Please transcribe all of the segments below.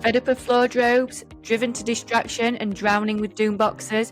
Fed up of floor robes, driven to distraction and drowning with doom boxes?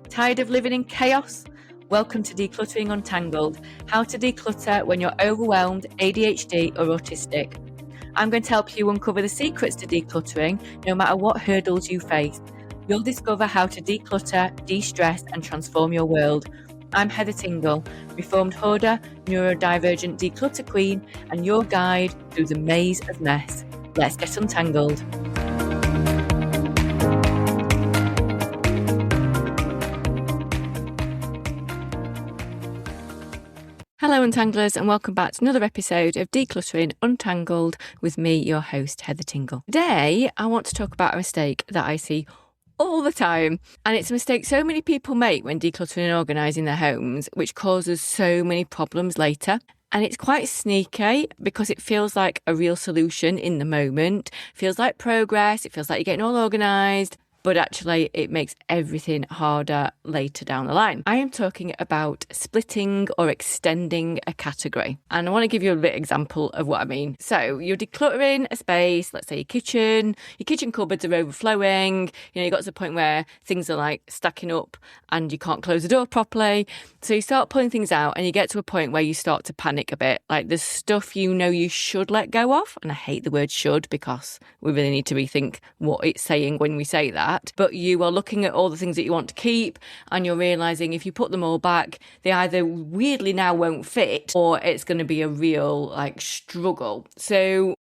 Tired of living in chaos? Welcome to Decluttering Untangled, how to declutter when you're overwhelmed, ADHD or autistic. I'm going to help you uncover the secrets to decluttering no matter what hurdles you face. You'll discover how to declutter, de-stress and transform your world. I'm Heather Tingle, reformed hoarder, neurodivergent declutter queen and your guide through the maze of mess. Let's get untangled. Hello Untanglers and welcome back to another episode of Decluttering Untangled with me, your host Heather Tingle. Today I want to talk about a mistake that I see all the time, and it's a mistake so many people make when decluttering and organising their homes, which causes so many problems later. And it's quite sneaky because it feels like a real solution in the moment, feels like progress, it feels like you're getting all organised, but actually it makes everything harder later down the line. I am talking about splitting or extending a category. And I want to give you a bit example of what I mean. So you're decluttering a space, let's say your kitchen cupboards are overflowing, you got to the point where things are like stacking up and you can't close the door properly. So you start pulling things out and you get to a point where you start to panic a bit. Like there's stuff you should let go of. And I hate the word should because we really need to rethink what it's saying when we say that. But you are looking at all the things that you want to keep and you're realising if you put them all back, they either weirdly now won't fit or it's going to be a real struggle. So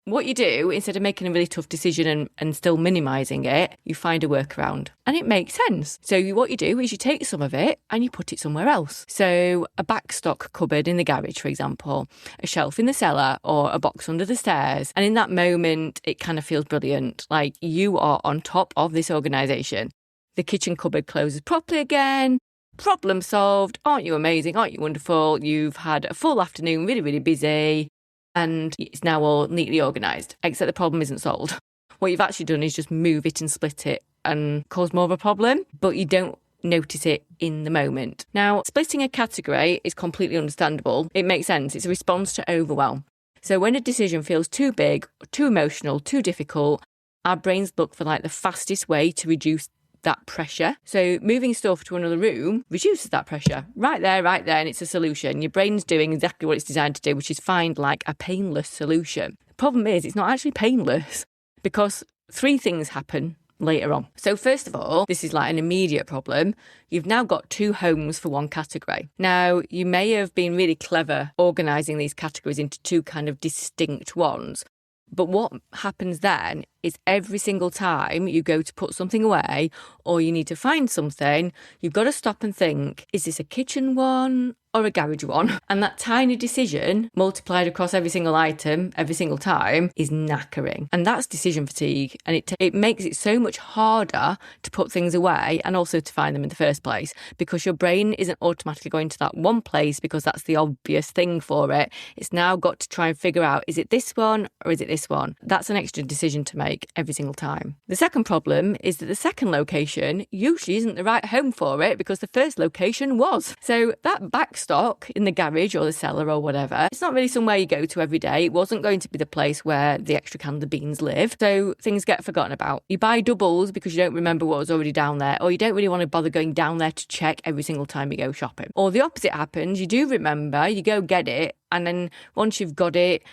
what you do, instead of making a really tough decision and still minimising it, you find a workaround. And it makes sense. So what you do is you take some of it and you put it somewhere else. So a backstock cupboard in the garage, for example, a shelf in the cellar or a box under the stairs. And in that moment, it kind of feels brilliant. Like you are on top of this organisation. The kitchen cupboard closes properly again. Problem solved. Aren't you amazing? Aren't you wonderful? You've had a full afternoon, really, really busy. And it's now all neatly organised, except the problem isn't solved. What you've actually done is just move it and split it and cause more of a problem, but you don't notice it in the moment. Now, splitting a category is completely understandable. It makes sense. It's a response to overwhelm. So when a decision feels too big, too emotional, too difficult, our brains look for the fastest way to reduce that pressure. So moving stuff to another room reduces that pressure right there, and it's a solution. Your brain's doing exactly what it's designed to do, which is find a painless solution. The problem is it's not actually painless because three things happen later on. So first of all, this is an immediate problem. You've now got two homes for one category. Now, you may have been really clever organising these categories into two kind of distinct ones. But what happens then is every single time you go to put something away or you need to find something, you've got to stop and think, is this a kitchen one or a garage one? And that tiny decision multiplied across every single item, every single time is knackering. And that's decision fatigue. And it makes it so much harder to put things away and also to find them in the first place because your brain isn't automatically going to that one place because that's the obvious thing for it. It's now got to try and figure out, is it this one or is it this one? That's an extra decision to make every single time. The second problem is that the second location usually isn't the right home for it because the first location was. So that backstock in the garage or the cellar or whatever, it's not really somewhere you go to every day. It wasn't going to be the place where the extra can of beans live. So things get forgotten about. You buy doubles because you don't remember what was already down there, or you don't really want to bother going down there to check every single time you go shopping. Or the opposite happens, you do remember, you go get it, and then once you've got it,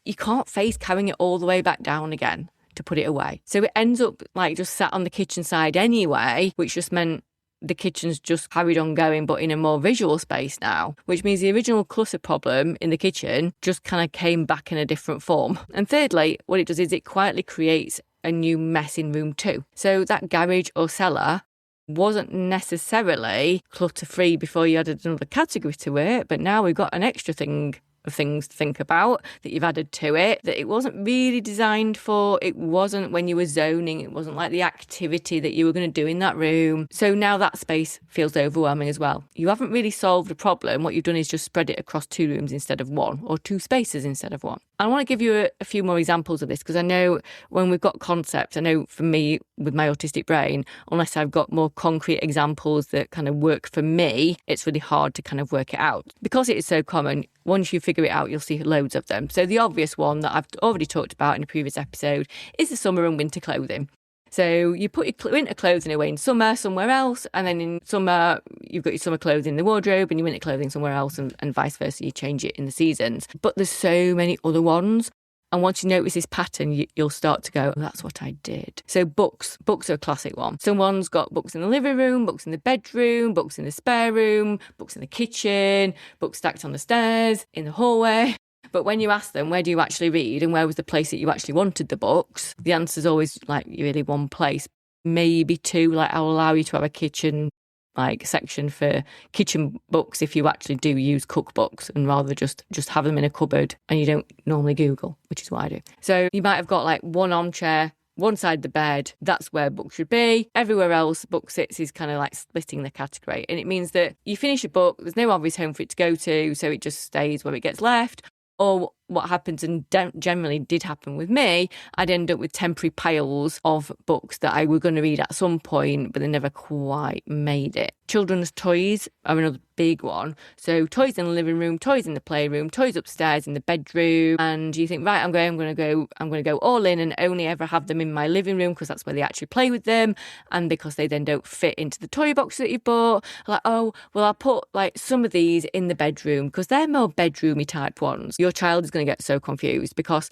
you can't face carrying it all the way back down again to put it away. So it ends up just sat on the kitchen side anyway, which just meant the kitchen's just carried on going, but in a more visual space now, which means the original clutter problem in the kitchen just kind of came back in a different form. And thirdly, what it does is it quietly creates a new mess in room two. So that garage or cellar wasn't necessarily clutter-free before you added another category to it, but now we've got an extra thing of things to think about that you've added to it that it wasn't really designed for. It wasn't when you were zoning. It wasn't the activity that you were going to do in that room. So now that space feels overwhelming as well. You haven't really solved a problem. What you've done is just spread it across two rooms instead of one, or two spaces instead of one. I want to give you a few more examples of this, because I know when we've got concepts, I know for me with my autistic brain, unless I've got more concrete examples that kind of work for me, it's really hard to kind of work it out. Because it is so common, once you figure it out, you'll see loads of them. So the obvious one that I've already talked about in a previous episode is the summer and winter clothing. So you put your winter clothing away in summer somewhere else, and then in summer you've got your summer clothing in the wardrobe and your winter clothing somewhere else, and vice versa. You change it in the seasons. But there's so many other ones. And once you notice this pattern, you'll start to go, oh, that's what I did. So books are a classic one. Someone's got books in the living room, books in the bedroom, books in the spare room, books in the kitchen, books stacked on the stairs, in the hallway. But when you ask them, where do you actually read and where was the place that you actually wanted the books, the answer's always like really one place, maybe two. Like I'll allow you to have a kitchen like section for kitchen books if you actually do use cookbooks, and rather just have them in a cupboard and you don't normally Google, which is what I do. So you might have got like one armchair, one side the bed, that's where books should be. Everywhere else book sits is kind of like splitting the category. And it means that you finish a book, there's no obvious home for it to go to, so it just stays where it gets left. Or what happens, and generally did happen with me, I'd end up with temporary piles of books that I were going to read at some point, but they never quite made it. Children's toys are another big one. So toys in the living room, toys in the playroom, toys upstairs in the bedroom, and you think, right, I'm going to go all in and only ever have them in my living room because that's where they actually play with them, and because they then don't fit into the toy box that you bought, like, oh, well, I'll put like some of these in the bedroom because they're more bedroomy type ones. Your child is going to get so confused because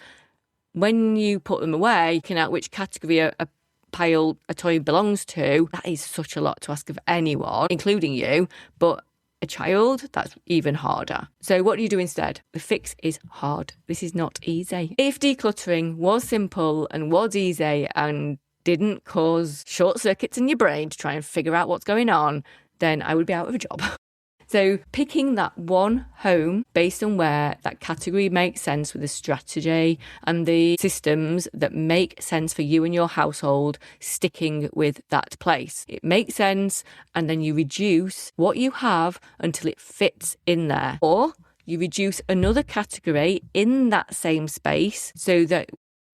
when you put them away, you can out which category a toy belongs to. That is such a lot to ask of anyone, including you, but a child, that's even harder. So what do you do instead? The fix is hard. This is not easy. If decluttering was simple and was easy and didn't cause short circuits in your brain to try and figure out what's going on, then I would be out of a job. So picking that one home based on where that category makes sense with the strategy and the systems that make sense for you and your household, sticking with that place. It makes sense, and then you reduce what you have until it fits in there. Or you reduce another category in that same space so that,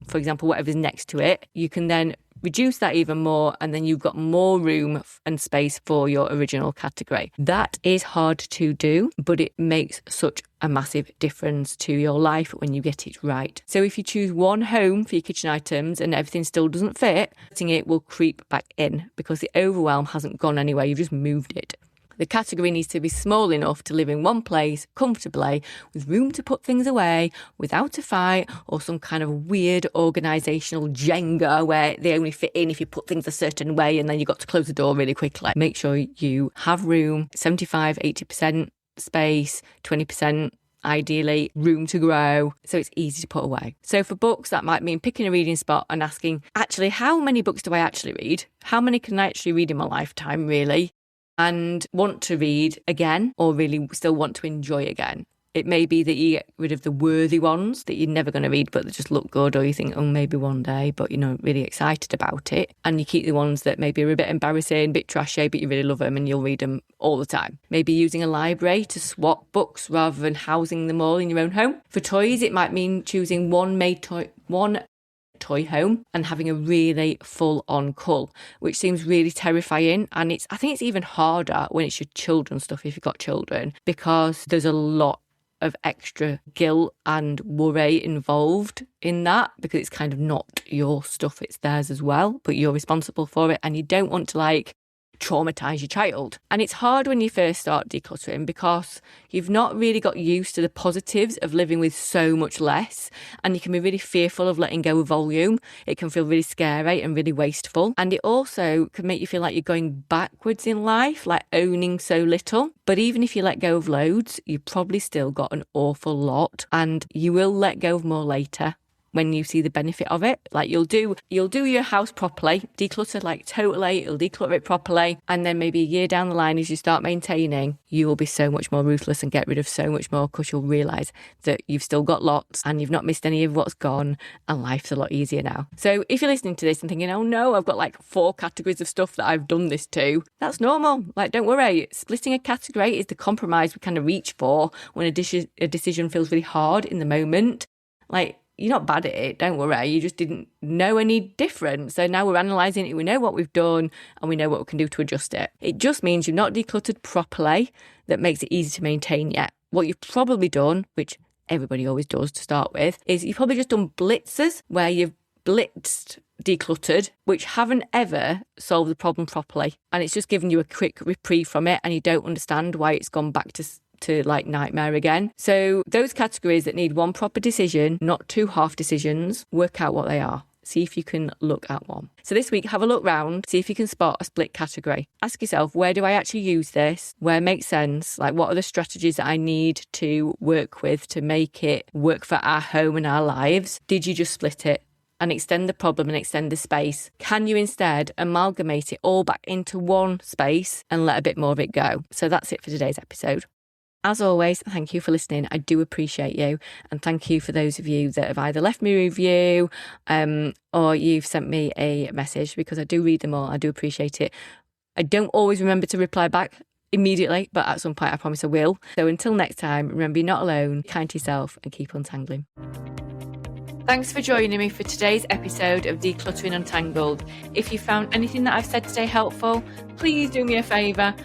for example, whatever's next to it, you can then reduce that even more, and then you've got more room and space for your original category. That is hard to do, but it makes such a massive difference to your life when you get it right. So if you choose one home for your kitchen items and everything still doesn't fit, it will creep back in because the overwhelm hasn't gone anywhere, you've just moved it. The category needs to be small enough to live in one place comfortably, with room to put things away without a fight or some kind of weird organisational Jenga where they only fit in if you put things a certain way and then you've got to close the door really quickly. Make sure you have room, 75-80% space, 20% ideally room to grow, so it's easy to put away. So for books, that might mean picking a reading spot and asking, actually, how many books do I actually read? How many can I actually read in my lifetime, really? And want to read again, or really still want to enjoy again. It may be that you get rid of the worthy ones that you're never going to read, but they just look good, or you think, oh, maybe one day, but you're not really excited about it. And you keep the ones that maybe are a bit embarrassing, a bit trashy, but you really love them and you'll read them all the time. Maybe using a library to swap books rather than housing them all in your own home. For toys, it might mean choosing one toy home and having a really full-on cull, which seems really terrifying. And I think it's even harder when it's your children's stuff, if you've got children, because there's a lot of extra guilt and worry involved in that, because it's kind of not your stuff, it's theirs as well, but you're responsible for it, and you don't want to traumatise your child. And it's hard when you first start decluttering because you've not really got used to the positives of living with so much less, and you can be really fearful of letting go of volume. It can feel really scary and really wasteful, and it also can make you feel like you're going backwards in life, like owning so little. But even if you let go of loads, you've probably still got an awful lot, and you will let go of more later when you see the benefit of it. Like you'll do your house properly, declutter totally, you'll declutter it properly, and then maybe a year down the line as you start maintaining, you will be so much more ruthless and get rid of so much more because you'll realise that you've still got lots and you've not missed any of what's gone, and life's a lot easier now. So if you're listening to this and thinking, oh no, I've got 4 categories of stuff that I've done this to, that's normal. Don't worry, splitting a category is the compromise we kind of reach for when a decision feels really hard in the moment. Like, you're not bad at it, don't worry. You just didn't know any different. So now we're analysing it. We know what we've done and we know what we can do to adjust it. It just means you've not decluttered properly. That makes it easy to maintain yet. What you've probably done, which everybody always does to start with, is you've probably just done blitzers where you've blitzed decluttered, which haven't ever solved the problem properly. And it's just given you a quick reprieve from it and you don't understand why it's gone back to like nightmare again. So those categories that need one proper decision, not two half decisions, work out what they are. See if you can look at one. So this week, have a look round, see if you can spot a split category. Ask yourself, where do I actually use this? Where it makes sense? Like, what are the strategies that I need to work with to make it work for our home and our lives? Did you just split it and extend the problem and extend the space? Can you instead amalgamate it all back into one space and let a bit more of it go? So that's it for today's episode. As always, thank you for listening. I do appreciate you. And thank you for those of you that have either left me a review or you've sent me a message, because I do read them all. I do appreciate it. I don't always remember to reply back immediately, but at some point I promise I will. So until next time, remember you're not alone, be kind to yourself and keep untangling. Thanks for joining me for today's episode of Decluttering Untangled. If you found anything that I've said today helpful, please do me a favour.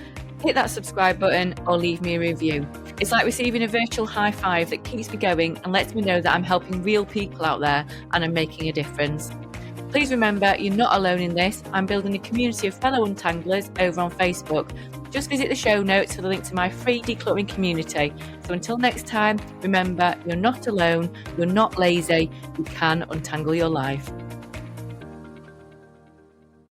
Hit that subscribe button or leave me a review. It's like receiving a virtual high five that keeps me going and lets me know that I'm helping real people out there and I'm making a difference. Please remember, you're not alone in this. I'm building a community of fellow untanglers over on Facebook. Just visit the show notes for the link to my free decluttering community. So until next time, remember, you're not alone, you're not lazy, you can untangle your life.